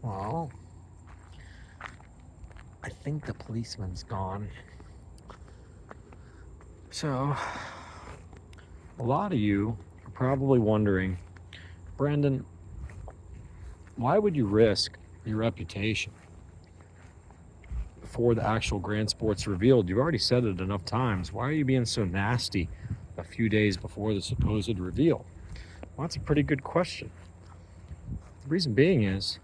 Well, I think the policeman's gone. So, a lot of you are probably wondering, Brandon, why would you risk your reputation before the actual grand sport's revealed? You've already said it enough times. Why are you being so nasty a few days before the supposed reveal? Well, that's a pretty good question. The reason being is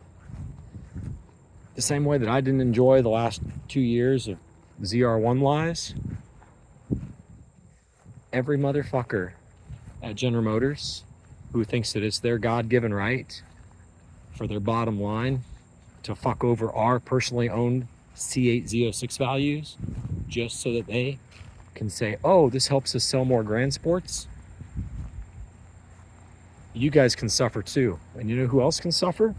the same way that I didn't enjoy the last 2 years of zr1 lies, every motherfucker at General Motors who thinks that it's their God-given right for their bottom line to fuck over our personally owned C8 Z06 values just so that they can say, oh, this helps us sell more grand sports. You guys can suffer too. And you know who else can suffer?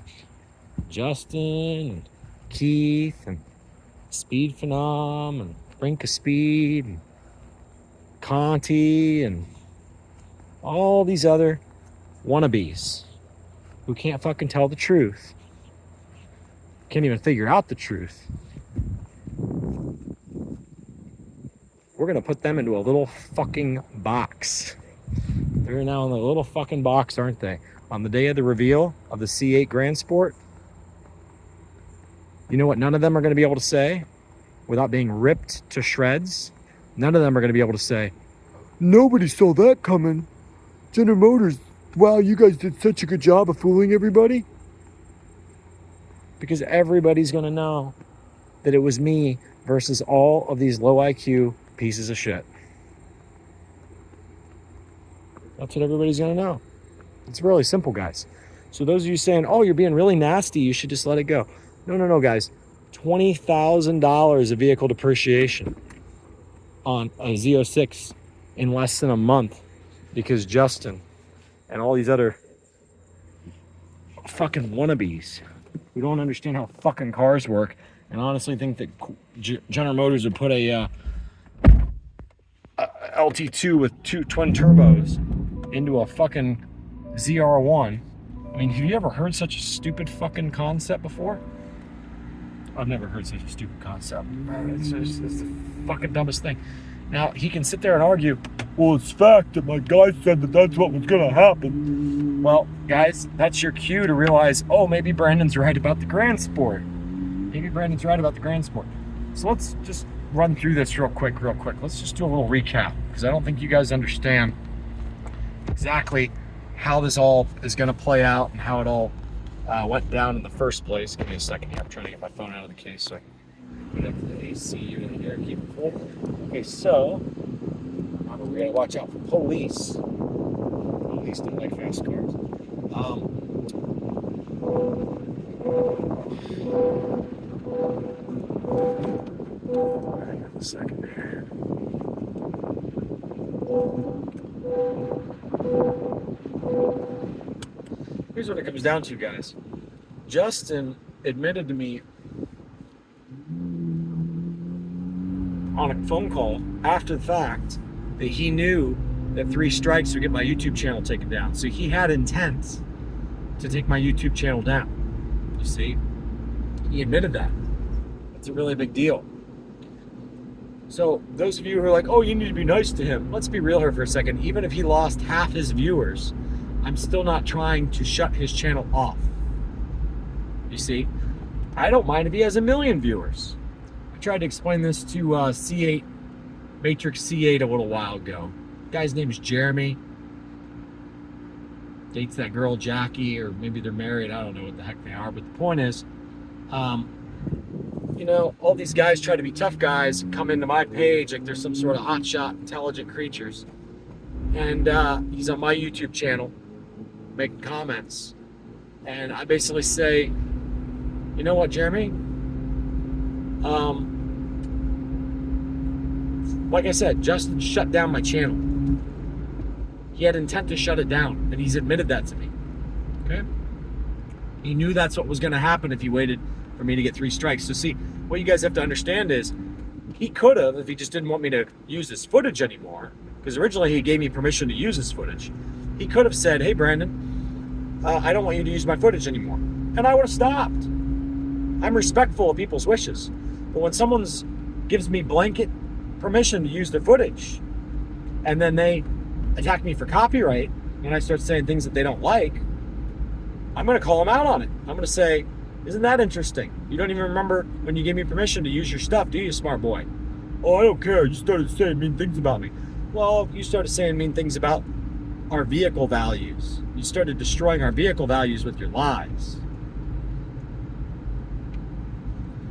Justin and Keith and Speed Phenom and Brink of Speed and Conti and all these other wannabes who can't fucking tell the truth, can't even figure out the truth. We're gonna put them into a little fucking box. They're now in a little fucking box, aren't they? On the day of the reveal of the C8 Grand Sport, you know what none of them are gonna be able to say without being ripped to shreds? None of them are gonna be able to say, nobody saw that coming. General Motors, wow, you guys did such a good job of fooling everybody. Because everybody's gonna know that it was me versus all of these low IQ pieces of shit. That's what everybody's gonna know. It's really simple, guys. So those of you saying, oh, you're being really nasty, you should just let it go. No, guys. $20,000 of vehicle depreciation on a Z06 in less than a month because Justin and all these other fucking wannabes who don't understand how fucking cars work and honestly think that General Motors would put a LT2 with two twin turbos into a fucking ZR1. I mean, have you ever heard such a stupid fucking concept before? I've never heard such a stupid concept. It's the fucking dumbest thing. Now, he can sit there and argue, well, it's fact that my guy said that that's what was going to happen. Well, guys, that's your cue to realize, oh, maybe Brandon's right about the grand sport. Maybe Brandon's right about the grand sport. So let's just run through this real quick. Let's just do a little recap, because I don't think you guys understand exactly how this all is going to play out and how it all went down in the first place. Give me a second here. I'm trying to get my phone out of the case so I can put up the AC unit here, keep it cool. Okay, so we're going to watch out for police. Police don't like fast cars. Hang on a second here. Here's what it comes down to, guys. Justin admitted to me on a phone call after the fact that he knew that 3 strikes would get my YouTube channel taken down. So he had intent to take my YouTube channel down. You see? He admitted that. That's a really big deal. So those of you who are like, oh, you need to be nice to him. Let's be real here for a second. Even if he lost half his viewers, I'm still not trying to shut his channel off. You see? I don't mind if he has 1 million viewers. I tried to explain this to C8, Matrix C8 a little while ago. The guy's name is Jeremy. Dates that girl Jackie, or maybe they're married. I don't know what the heck they are. But the point is, you know, all these guys try to be tough guys and come into my page like they're some sort of hotshot, intelligent creatures. And he's on my YouTube channel making comments. And I basically say, you know what, Jeremy? Like I said, Justin shut down my channel. He had intent to shut it down, and he's admitted that to me. Okay? He knew that's what was going to happen if he waited for me to get 3 strikes. So see, what you guys have to understand is, he could have, if he just didn't want me to use this footage anymore, because originally he gave me permission to use this footage, he could have said, hey, Brandon, I don't want you to use my footage anymore. And I would have stopped. I'm respectful of people's wishes. But when someone's gives me blanket permission to use their footage, and then they attack me for copyright, when I start saying things that they don't like, I'm going to call them out on it. I'm going to say, isn't that interesting? You don't even remember when you gave me permission to use your stuff, do you, smart boy? Oh, I don't care. You started saying mean things about me. Well, you started saying mean things about our vehicle values. You started destroying our vehicle values with your lies.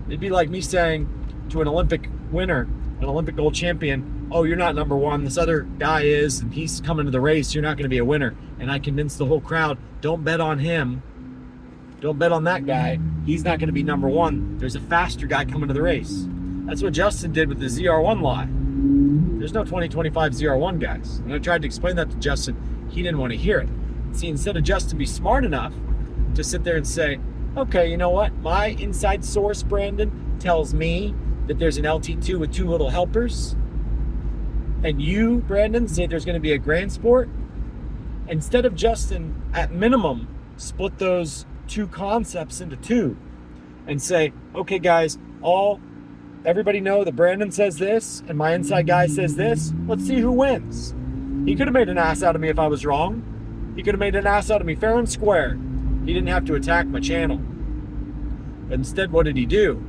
It'd be like me saying to an Olympic winner, an Olympic gold champion, oh, you're not number one, this other guy is, and he's coming to the race, you're not going to be a winner. And I convinced the whole crowd, don't bet on him. Don't bet on that guy. He's not going to be number one. There's a faster guy coming to the race. That's what Justin did with the ZR1 lie. There's no 2025 ZR1, guys. And I tried to explain that to Justin. He didn't want to hear it. See, instead of Justin be smart enough to sit there and say, okay, you know what? My inside source, Brandon, tells me that there's an LT2 with 2 little helpers. And you, Brandon, say there's going to be a Grand Sport. Instead of Justin, at minimum, split those 2 concepts into 2 and say, okay, guys, everybody know that Brandon says this and my inside guy says this. Let's see who wins. He could have made an ass out of me if I was wrong. He could have made an ass out of me fair and square. He didn't have to attack my channel. But instead, what did he do?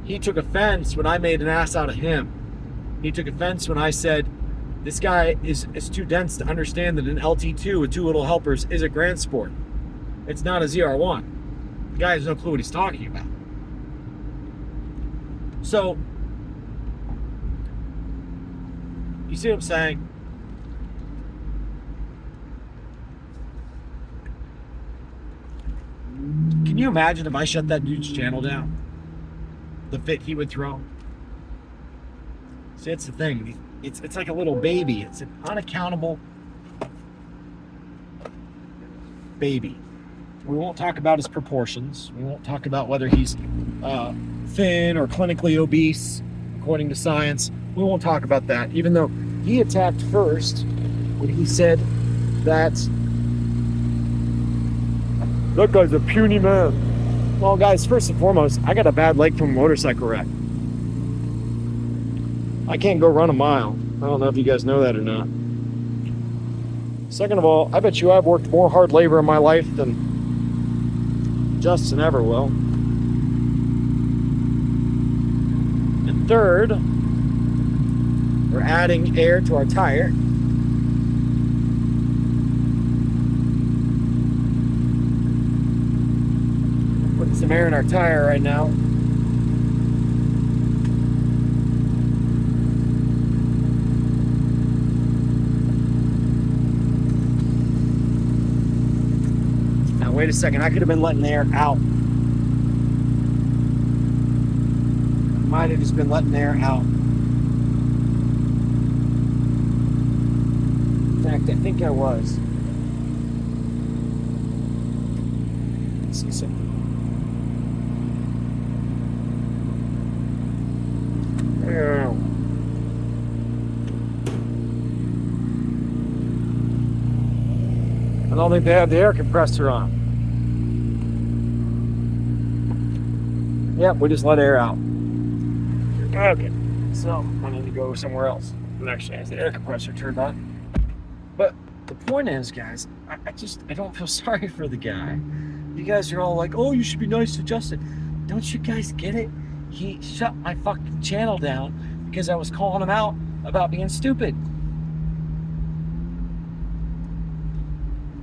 He took offense when I made an ass out of him. He took offense when I said, this guy is too dense to understand that an LT2 with 2 little helpers is a Grand Sport. It's not a ZR1. The guy has no clue what he's talking about. So, you see what I'm saying? Can you imagine if I shut that dude's channel down? The fit he would throw? See, that's the thing. It's like a little baby. It's an unaccountable baby. We won't talk about his proportions. We won't talk about whether he's thin or clinically obese, according to science. We won't talk about that, even though he attacked first when he said that guy's a puny man. Well, guys, first and foremost, I got a bad leg from a motorcycle wreck. I can't go run a mile. I don't know if you guys know that or not. Second of all, I bet you I've worked more hard labor in my life than Justin ever will. And third, we're adding air to our tire. Putting some air in our tire right now. Wait a second, I could have been letting the air out. I might have just been letting the air out. In fact, I think I was. Let's see something. Yeah. I don't think they have the air compressor on. Yep, we just let air out. Okay, so I need to go somewhere else. It actually has the air compressor turned on. But the point is, guys, I don't feel sorry for the guy. You guys are all like, oh, you should be nice to Justin. Don't you guys get it? He shut my fucking channel down because I was calling him out about being stupid.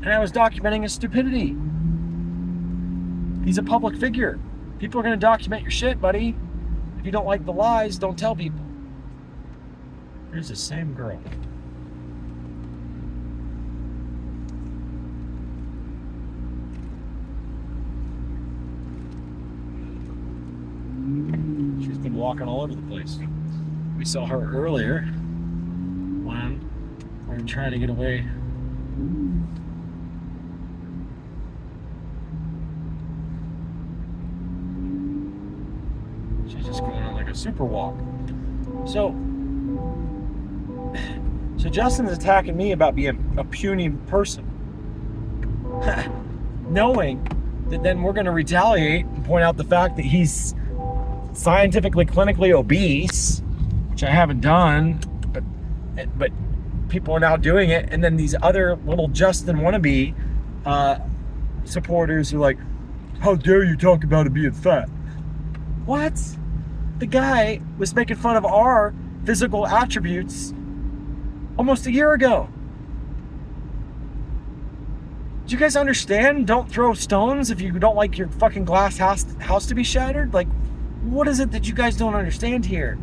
And I was documenting his stupidity. He's a public figure. People are going to document your shit, buddy. If you don't like the lies, don't tell people. Here's the same girl. She's been walking all over the place. We saw her earlier when we were trying to get away. She's just going on like a super walk. So Justin's attacking me about being a puny person. Knowing then we're going to retaliate and point out the fact that he's scientifically, clinically obese, which I haven't done, but people are now doing it. And then these other little Justin wannabe supporters are like, how dare you talk about it being fat? What? The guy was making fun of our physical attributes almost a year ago. Do you guys understand? Don't throw stones if you don't like your fucking glass house to be shattered. Like, what is it that you guys don't understand here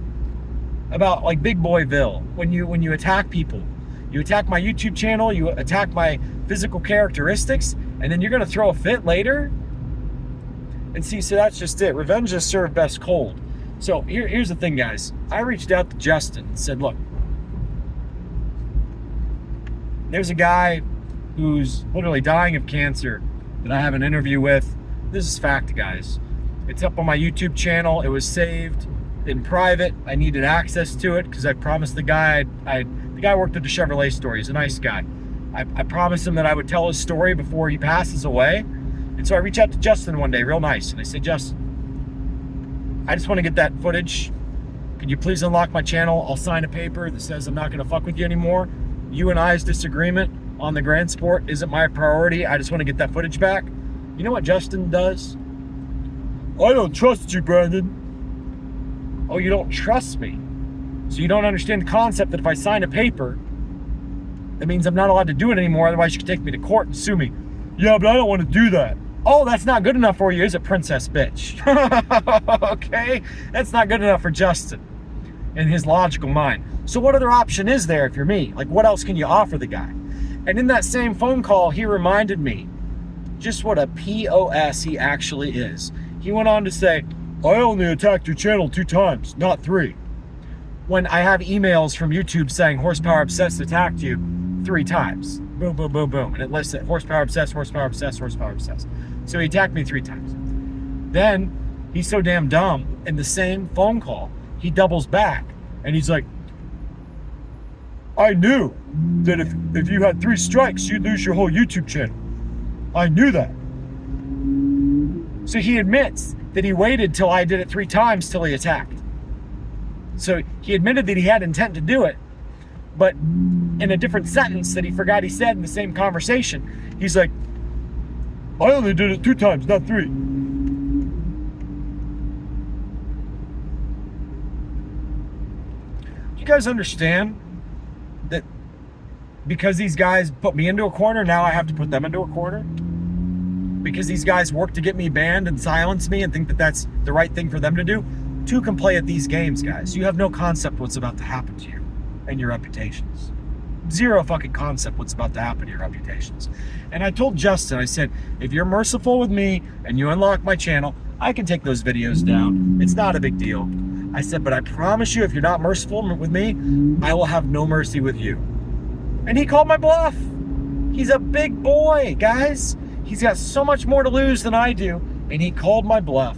about like Big Boyville? When you attack people, you attack my YouTube channel, you attack my physical characteristics, and then you're gonna throw a fit later. And see, so that's just it. Revenge is served best cold. So here's the thing, guys. I reached out to Justin and said, look, there's a guy who's literally dying of cancer that I have an interview with. This is fact, guys. It's up on my YouTube channel. It was saved in private. I needed access to it because I promised the guy, the guy worked at the Chevrolet store. He's a nice guy. I promised him that I would tell his story before he passes away. And so I reached out to Justin one day, real nice. And I said, Justin, I just want to get that footage. Could you please unlock my channel? I'll sign a paper that says I'm not going to fuck with you anymore. You and I's disagreement on the Grand Sport isn't my priority. I just want to get that footage back. You know what Justin does? I don't trust you, Brandon. Oh, you don't trust me? So you don't understand the concept that if I sign a paper, that means I'm not allowed to do it anymore. Otherwise, you could take me to court and sue me. Yeah, but I don't want to do that. Oh, that's not good enough for you, is it, princess bitch? Okay? That's not good enough for Justin in his logical mind. So what other option is there if you're me? Like, what else can you offer the guy? And in that same phone call, he reminded me just what a POS he actually is. He went on to say, I only attacked your channel 2 times, not 3. When I have emails from YouTube saying Horsepower Obsessed attacked you 3 times. Boom, boom, boom, boom. And it lists it, Horsepower Obsessed, Horsepower Obsessed, Horsepower Obsessed. So he attacked me 3 times. Then he's so damn dumb, in the same phone call, he doubles back and he's like, I knew that if you had 3 strikes, you'd lose your whole YouTube channel. I knew that. So he admits that he waited till I did it 3 times till he attacked. So he admitted that he had intent to do it, but in a different sentence that he forgot he said in the same conversation, he's like, I only did it 2 times, not 3. Do you guys understand that because these guys put me into a corner, now I have to put them into a corner? Because these guys work to get me banned and silence me and think that that's the right thing for them to do? 2 can play at these games, guys. You have no concept what's about to happen to you and your reputations. 0 fucking concept what's about to happen to your reputations. And I told Justin, I said, if you're merciful with me and you unlock my channel, I can take those videos down. It's not a big deal. I said, but I promise you, if you're not merciful with me, I will have no mercy with you. And he called my bluff. He's a big boy, guys. He's got so much more to lose than I do, and he called my bluff.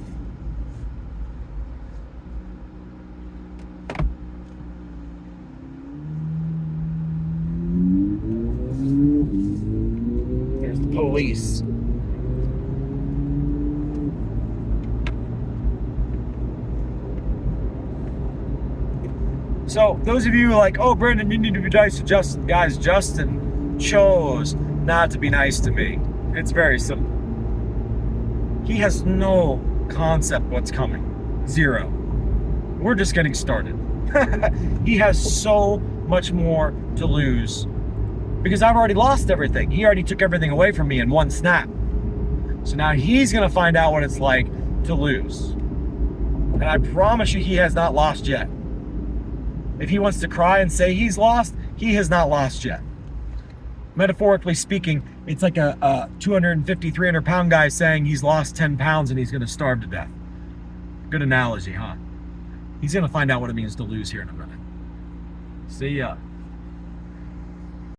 Here's the police. So those of you who are like, oh, Brandon, you need to be nice to Justin. Guys, Justin chose not to be nice to me. It's very simple. He has no concept what's coming. 0. We're just getting started. He has so much more to lose because I've already lost everything. He already took everything away from me in one snap. So now he's going to find out what it's like to lose. And I promise you, he has not lost yet. If he wants to cry and say he's lost, he has not lost yet. Metaphorically speaking, it's like a 250, 300 pound guy saying he's lost 10 pounds and he's going to starve to death. Good analogy, huh? He's going to find out what it means to lose here in a minute. See ya.